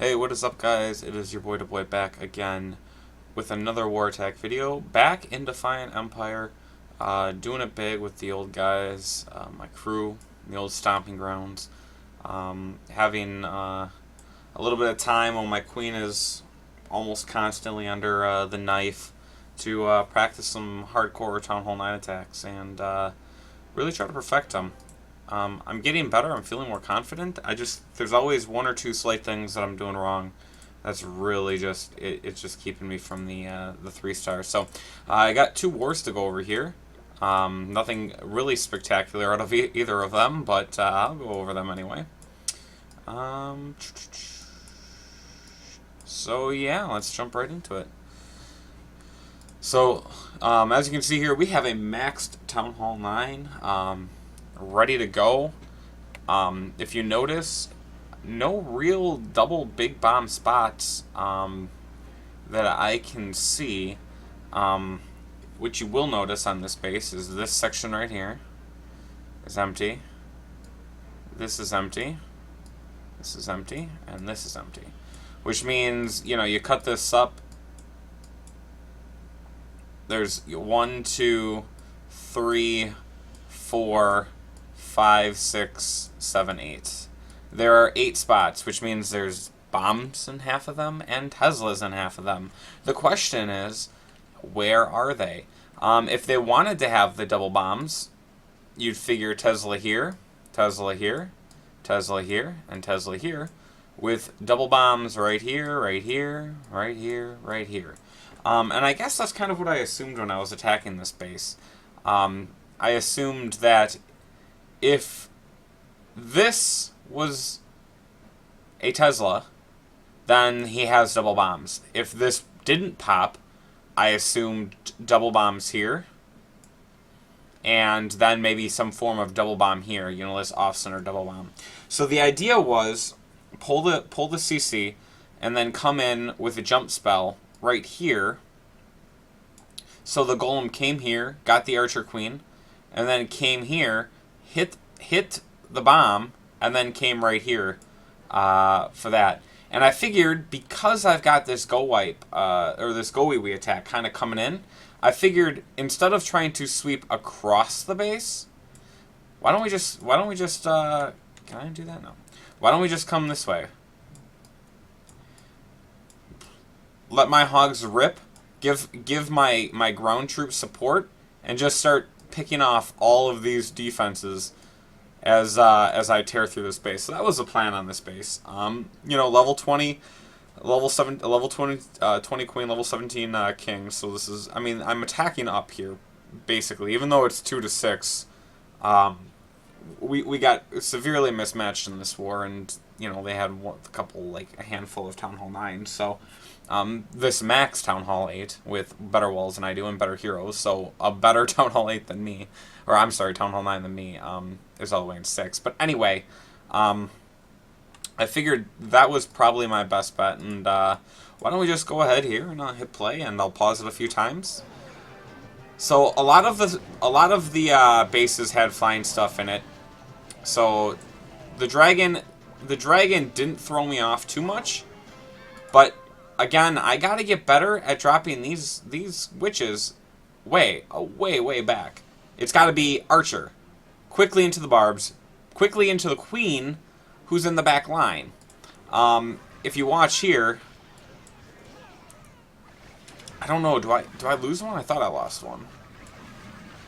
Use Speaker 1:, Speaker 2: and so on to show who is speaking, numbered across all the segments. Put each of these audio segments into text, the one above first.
Speaker 1: Hey, what is up, guys? It is your boy dehBoy back again with another War Attack video. Back in Defiant Empire, doing it big with the old guys, my crew, the old stomping grounds. Having a little bit of time while my queen is almost constantly under the knife to practice some hardcore Town Hall 9 attacks and really try to perfect them. I'm getting better. I'm feeling more confident. There's always one or two slight things that I'm doing wrong. That's really it's just keeping me from the 3 stars. So I got 2 wars to go over here. Nothing really spectacular out of either of them, but I'll go over them anyway. So yeah, let's jump right into it. So as you can see here, we have a maxed Town Hall 9. Ready to go. If you notice, no real double big bomb spots that I can see. What you will notice on this base is this section right here is empty. This is empty. This is empty, and this is empty. Which means, you know, you cut this up. There's 1, 2, 3, 4, 5, 6, 7, 8. There are 8 spots, which means there's bombs in half of them and Teslas in half of them. The question is, where are they? If they wanted to have the double bombs, you'd figure Tesla here, Tesla here, Tesla here, and Tesla here, with double bombs right here, right here, right here, right here. And I guess that's kind of what I assumed when I was attacking this base. I assumed that if this was a Tesla, then he has double bombs. If this didn't pop, I assumed double bombs here, and then maybe some form of double bomb here, you know, this off-center double bomb. So the idea was pull the CC, and then come in with a jump spell right here. So the golem came here, got the archer queen, and then came here, hit the bomb, and then came right here for that. And I figured, because I've got this go wipe, or this go wee attack kind of coming in, I figured instead of trying to sweep across the base, why don't we just, can I do that? No. Why don't we just come this way? Let my hogs rip, give my ground troops support, and just start picking off all of these defenses as I tear through this base. So that was the plan on this base. You know, level 20, level 20 queen, level 17 king. So this is, I mean, I'm attacking up here basically, even though it's 2 to 6. We got severely mismatched in this war, and you know they had a handful of Town Hall 9. So this max Town Hall 8 with better walls than I do and better heroes. So a better Town Hall 8 than me, or I'm sorry, Town Hall 9 than me is all the way in 6. But anyway, I figured that was probably my best bet, and why don't we just go ahead here and hit play, and I'll pause it a few times. So a lot of the bases had flying stuff in it. So the dragon didn't throw me off too much, but again, I gotta get better at dropping these witches way back. It's gotta be archer, quickly into the barbs, quickly into the queen, who's in the back line. If you watch here, I don't know, do I lose one? I thought I lost one.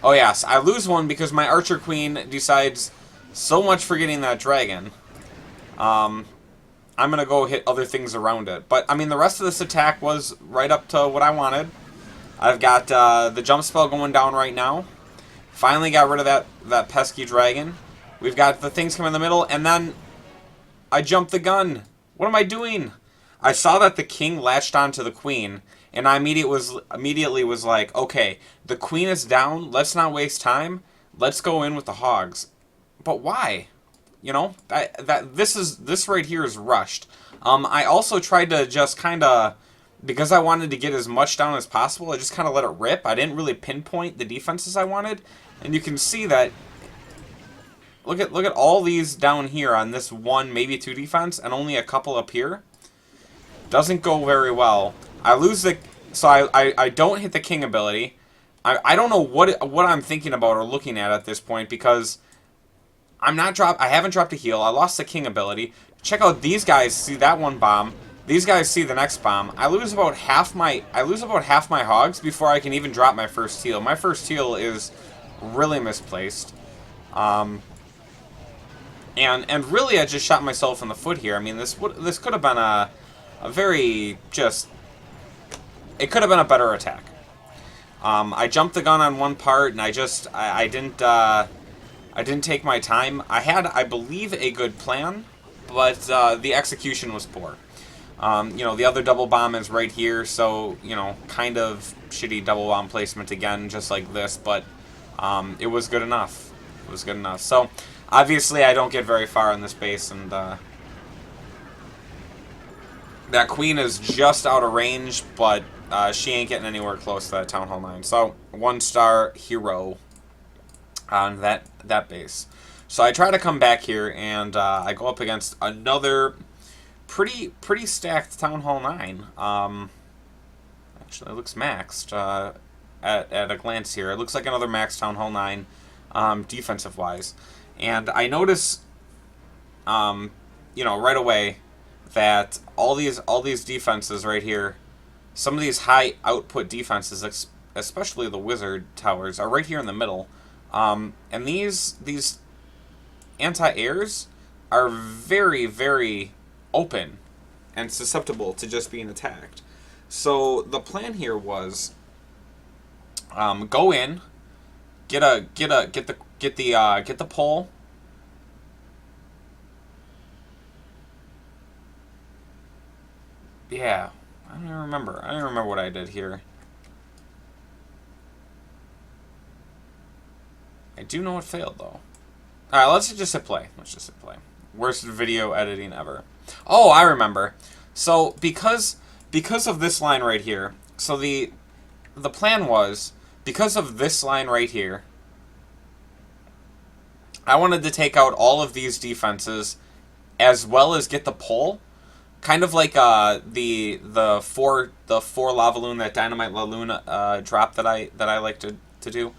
Speaker 1: Oh yes, I lose one because my archer queen decides, so much for getting that dragon. I'm gonna go hit other things around it. But I mean, the rest of this attack was right up to what I wanted. I've got the jump spell going down right now. Finally got rid of that pesky dragon. We've got the things coming in the middle, and then I jumped the gun. What am I doing? I saw that the king latched onto the queen, and I immediately was like, okay, the queen is down. Let's not waste time. Let's go in with the hogs. But why? You know, this right here is rushed. I also tried to just kind of, because I wanted to get as much down as possible, I just kind of let it rip. I didn't really pinpoint the defenses I wanted, and you can see that. Look at all these down here on this 1, maybe 2 defense, and only a couple up here. Doesn't go very well. I lose the... So I don't hit the king ability. I don't know what I'm thinking about or looking at this point, because I haven't dropped a heal. I lost the king ability. Check out these guys. See that one bomb. These guys see the next bomb. I lose about half my hogs before I can even drop my first heal. My first heal is really misplaced. And really I just shot myself in the foot here. I mean, this could have been a very just... It could have been a better attack. I jumped the gun on one part, and I didn't take my time. I had, I believe, a good plan, but the execution was poor. You know, the other double bomb is right here, so, you know, kind of shitty double bomb placement again, just like this, but it was good enough. It was good enough. So, obviously, I don't get very far on this base, and that queen is just out of range, but she ain't getting anywhere close to that Town Hall 9. So, 1-star hero on that base. So I try to come back here, and I go up against another pretty stacked Town Hall 9. Actually, it looks maxed at a glance here. It looks like another maxed Town Hall 9 defensive-wise. And I notice, you know, right away that all these defenses right here, some of these high output defenses, especially the wizard towers, are right here in the middle. And these anti-airs are very, very open and susceptible to just being attacked. So the plan here was go in, get the pole. Yeah, I don't even remember. I don't even remember what I did here. I do know it failed, though. Alright, let's just hit play. Let's just hit play. Worst video editing ever. Oh, I remember. So, because of this line right here, so the plan was, because of this line right here, I wanted to take out all of these defenses, as well as get the pole. Kind of like the four lava loon, that dynamite la luna drop that I like to do.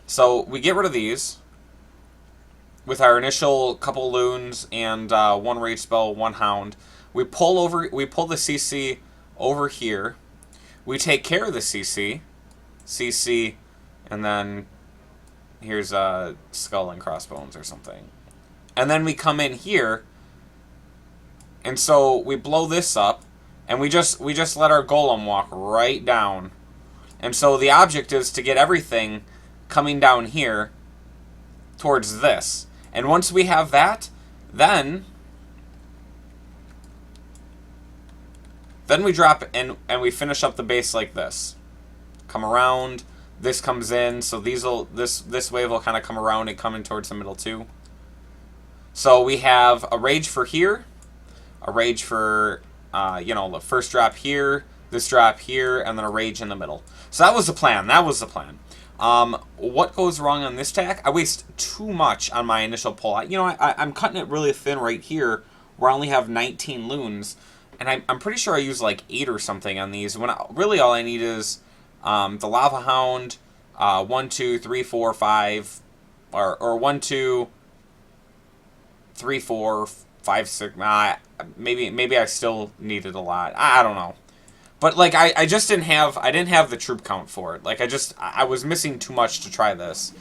Speaker 1: So we get rid of these with our initial couple loons and one rage spell, one hound. We pull the CC over here. We take care of the CC, and then here's a skull and crossbones or something. And then we come in here. And so we blow this up, and we just let our golem walk right down. And so the object is to get everything coming down here towards this. And once we have that, then we drop and we finish up the base like this. Come around, this comes in, so this wave will kind of come around and come in towards the middle too. So we have a rage for here. A rage for, you know, the first drop here, this drop here, and then a rage in the middle. So that was the plan. That was the plan. What goes wrong on this tack? I waste too much on my initial pull. I'm cutting it really thin right here, where I only have 19 loons, and I'm pretty sure I use like 8 or something on these. When really all I need is the lava hound, 1, 2, 3, 4, 5, or 1, 2, 3, 4, 5, 6. Maybe I still needed a lot. I don't know. But like I just didn't have the troop count for it. Like I was missing too much to try this.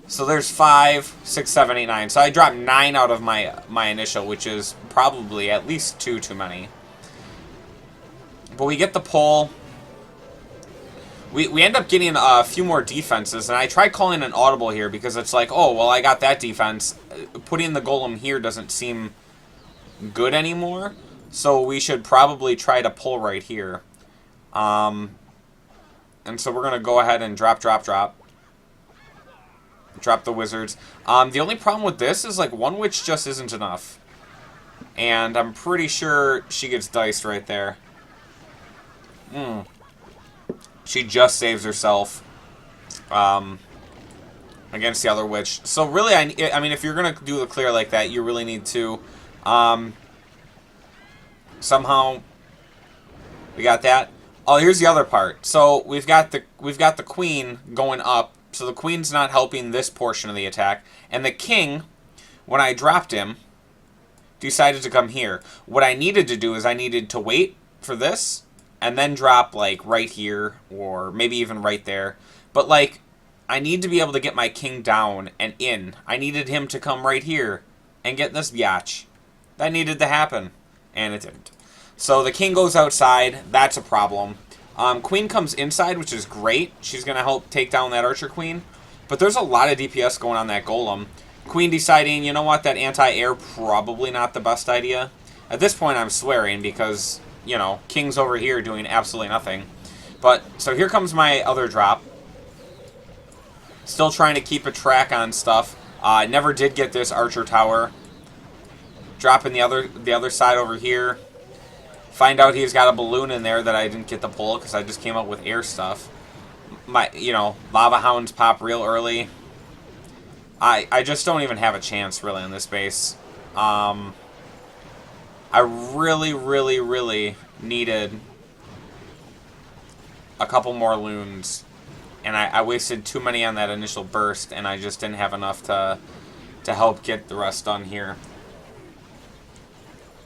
Speaker 1: So there's 5, 6, 7, 8, 9. So I dropped 9 out of my initial, which is probably at least 2 too many. But we get the pull. We end up getting a few more defenses, and I tried calling an audible here because it's like, oh, well, I got that defense. Putting the golem here doesn't seem good anymore, so we should probably try to pull right here. And so we're going to go ahead and drop the wizards. The only problem with this is, like, one witch just isn't enough. And I'm pretty sure she gets diced right there. She just saves herself against the other witch. So really, I mean, if you're going to do a clear like that, you really need to somehow We got that. Oh, here's the other part. So we've got the queen going up. So the queen's not helping this portion of the attack. And the king, when I dropped him, decided to come here. What I needed to do is I needed to wait for this and then drop like right here or maybe even right there. But like I need to be able to get my king down and in. I needed him to come right here and get this biatch. That needed to happen, and it didn't. So the king goes outside. That's a problem. Queen comes inside, which is great. She's going to help take down that archer queen. But there's a lot of DPS going on that golem. Queen deciding, you know what, that anti-air probably not the best idea. At this point, I'm swearing because, you know, king's over here doing absolutely nothing. But, so here comes my other drop. Still trying to keep a track on stuff. Never did get this archer tower. Dropping the other side over here. Find out he's got a balloon in there that I didn't get to pull because I just came up with air stuff. You know, lava hounds pop real early. I just don't even have a chance really in this base. I really, really, really needed a couple more loons. And I wasted too many on that initial burst, and I just didn't have enough to help get the rest done here.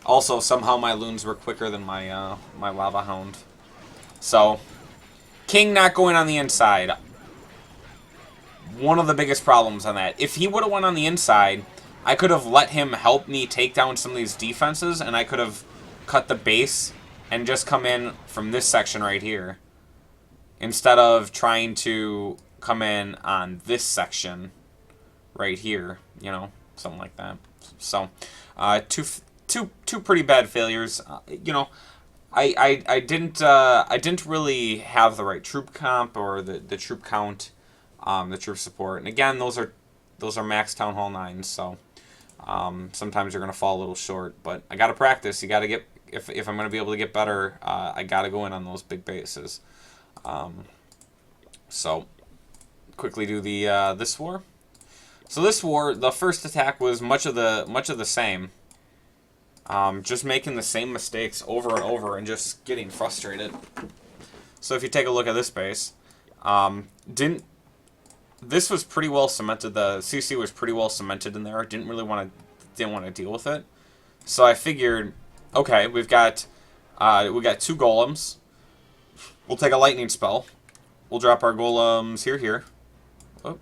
Speaker 1: Also, somehow my loons were quicker than my my lava hound. So, king not going on the inside. One of the biggest problems on that. If he would have went on the inside, I could have let him help me take down some of these defenses, and I could have cut the base and just come in from this section right here. Instead of trying to come in on this section right here, you know, something like that. So, two pretty bad failures. You know, I didn't really have the right troop comp or the troop count, the troop support. And again, those are max Town Hall 9s, so sometimes you're gonna fall a little short. But I gotta practice. You gotta get if I'm gonna be able to get better, I gotta go in on those big bases. So quickly do the this war. So this war, the first attack was much of the same. Just making the same mistakes over and over and just getting frustrated. So if you take a look at this base, this was pretty well cemented. The CC was pretty well cemented in there. I didn't want to deal with it. So I figured, okay, we got 2 golems. We'll take a lightning spell. We'll drop our golems here. Oh.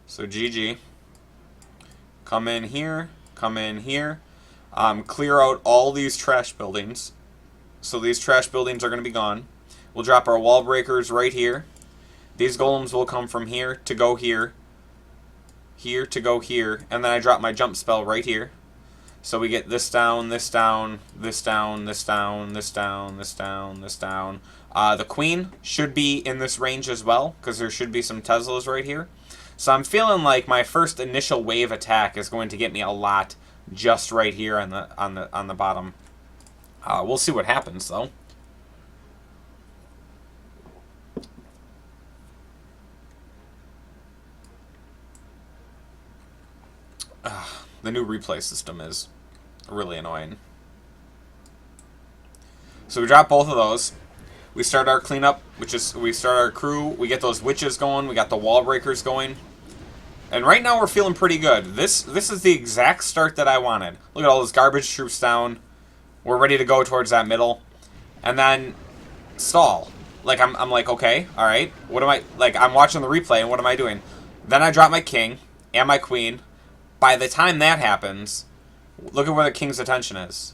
Speaker 1: So GG. Come in here. Clear out all these trash buildings. So these trash buildings are going to be gone. We'll drop our wall breakers right here. These golems will come from here to go here. Here to go here. And then I drop my jump spell right here. So we get this down, this down, this down, this down, this down, this down, this down. The queen should be in this range as well, because there should be some Teslas right here. So I'm feeling like my first initial wave attack is going to get me a lot just right here on the bottom. We'll see what happens though. The new replay system is really annoying. So we drop both of those. We start our cleanup, which is we start our crew. We get those witches going. We got the wall breakers going. And right now we're feeling pretty good. This is the exact start that I wanted. Look at all those garbage troops down. We're ready to go towards that middle. And then stall. Like I'm like, okay, all right. What am I like I'm watching the replay and what am I doing? Then I drop my king and my queen. By the time that happens, look at where the king's attention is.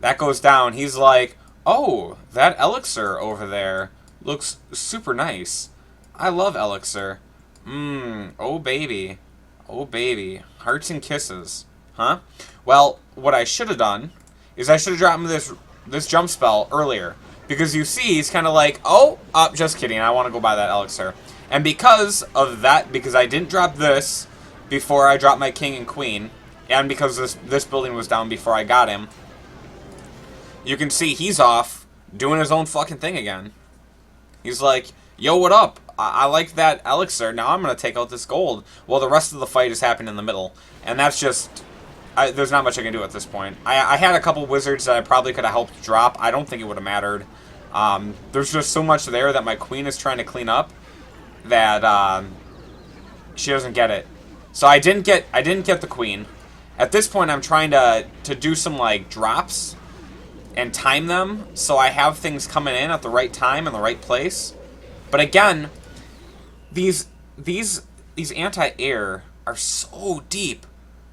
Speaker 1: That goes down. He's like, "Oh, that elixir over there looks super nice. I love elixir. Oh baby. Oh baby. Hearts and kisses. Huh? Well, what I should have done is I should have dropped him this jump spell earlier. Because you see, he's kind of like, oh, just kidding. I want to go buy that elixir. And because of that, because I didn't drop this before I dropped my king and queen, and because this building was down before I got him, you can see he's off doing his own fucking thing again. He's like, yo, what up? I like that elixir. Now I'm going to take out this gold. Well, the rest of the fight is happening in the middle. And that's just, there's not much I can do at this point. I had a couple wizards that I probably could have helped drop. I don't think it would have mattered. There's just so much there that my queen is trying to clean up that she doesn't get it. So I didn't get the queen. At this point, I'm trying to do some like drops and time them so I have things coming in at the right time in the right place. But again, these anti-air are so deep.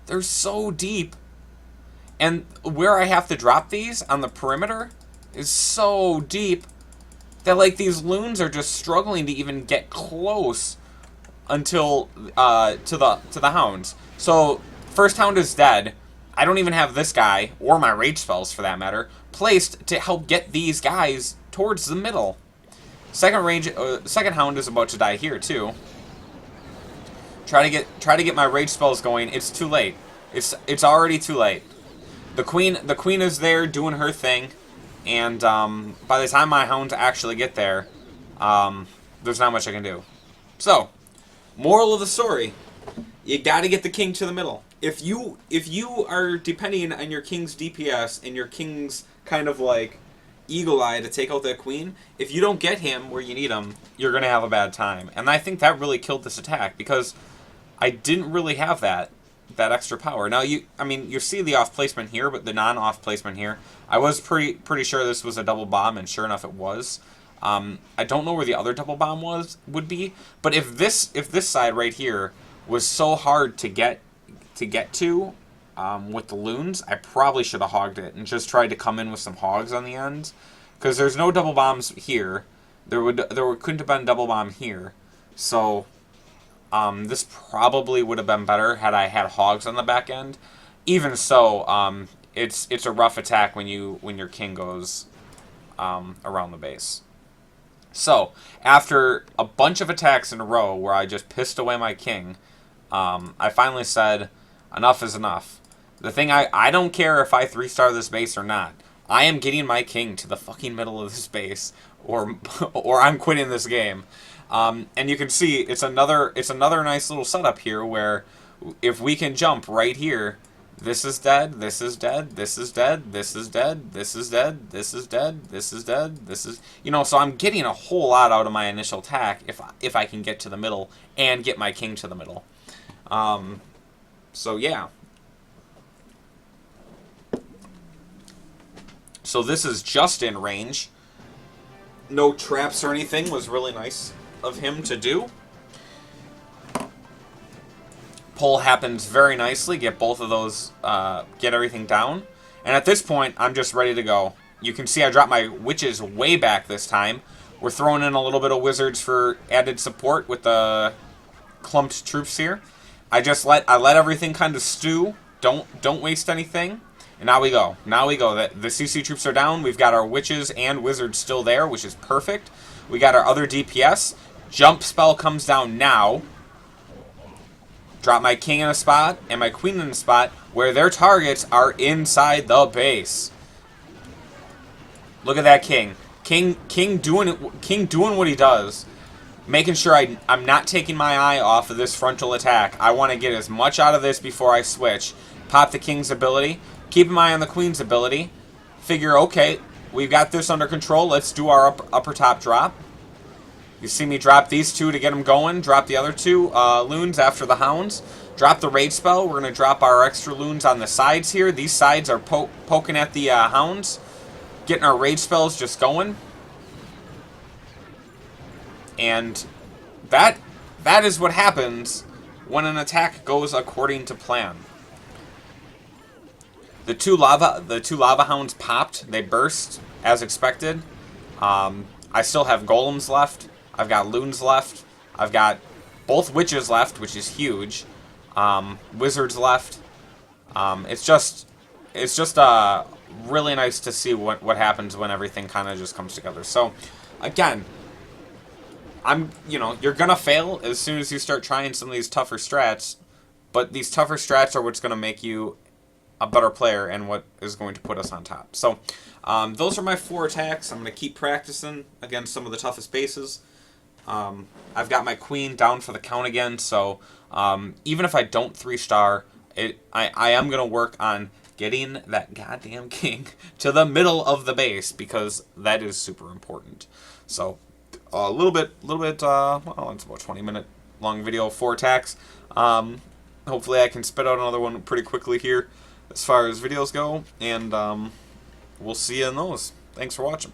Speaker 1: They're so deep. And where I have to drop these on the perimeter is so deep that like these loons are just struggling to even get close until to the hounds. So first hound is dead. I don't even have this guy, or my rage spells for that matter, placed to help get these guys towards the middle. Second hound is about to die here too. Try to get my rage spells going. It's too late. It's already too late. The queen is there doing her thing, and by the time my hounds actually get there, there's not much I can do. So, moral of the story: you got to get the king to the middle. If you are depending on your king's DPS and your king's kind of like eagle eye to take out that queen, if you don't get him where you need him, you're gonna have a bad time. And I think that really killed this attack because I didn't really have that extra power. Now you see the off placement here, but the non-off placement here, I was pretty sure this was a double bomb, and sure enough, it was. I don't know where the other double bomb would be, but if this side right here was so hard to get to with the loons, I probably should have hogged it and just tried to come in with some hogs on the end, because there's no double bombs here. There couldn't have been double bomb here, so this probably would have been better had I had hogs on the back end. Even so, it's a rough attack when your king goes around the base. So after a bunch of attacks in a row where I just pissed away my king, I finally said enough is enough. The thing I don't care if I 3-star this base or not. I am getting my king to the fucking middle of this base, or I'm quitting this game. And you can see it's another nice little setup here where if we can jump right here, this is dead, this is dead, this is dead, this is dead, this is dead, this is dead, this is dead, this is, so I'm getting a whole lot out of my initial attack if I can get to the middle and get my king to the middle. So yeah. So this is just in range. No traps or anything. Was really nice of him to do. Pull happens very nicely. Get both of those, get everything down. And at this point, I'm just ready to go. You can see I dropped my witches way back this time. We're throwing in a little bit of wizards for added support with the clumped troops here. I let everything kind of stew. Don't waste anything. And now we go. The CC troops are down. We've got our witches and wizards still there, which is perfect. We got our other DPS. Jump spell comes down now. Drop my king in a spot and my queen in a spot where their targets are inside the base. Look at that king. King doing what he does. Making sure I'm not taking my eye off of this frontal attack. I want to get as much out of this before I switch. Pop the king's ability. Keep an eye on the queen's ability. Figure, okay, we've got this under control. Let's do our upper top drop. You see me drop these two to get them going. Drop the other two loons after the hounds. Drop the rage spell. We're going to drop our extra loons on the sides here. These sides are poking at the hounds. Getting our rage spells just going. And that is what happens when an attack goes according to plan. The two lava hounds popped. They burst as expected. I still have golems left. I've got loons left. I've got both witches left, which is huge. Wizards left. It's just really nice to see what happens when everything kind of just comes together. So, again, you're gonna fail as soon as you start trying some of these tougher strats, but these tougher strats are what's gonna make you a better player and what is going to put us on top. So, those are my 4 attacks. I'm gonna keep practicing against some of the toughest bases. I've got my queen down for the count again, so even if I don't 3-star, I am going to work on getting that goddamn king to the middle of the base, because that is super important. So, a little bit, well, it's about 20-minute long video, 4 attacks. Hopefully I can spit out another one pretty quickly here as far as videos go, and we'll see you in those. Thanks for watching.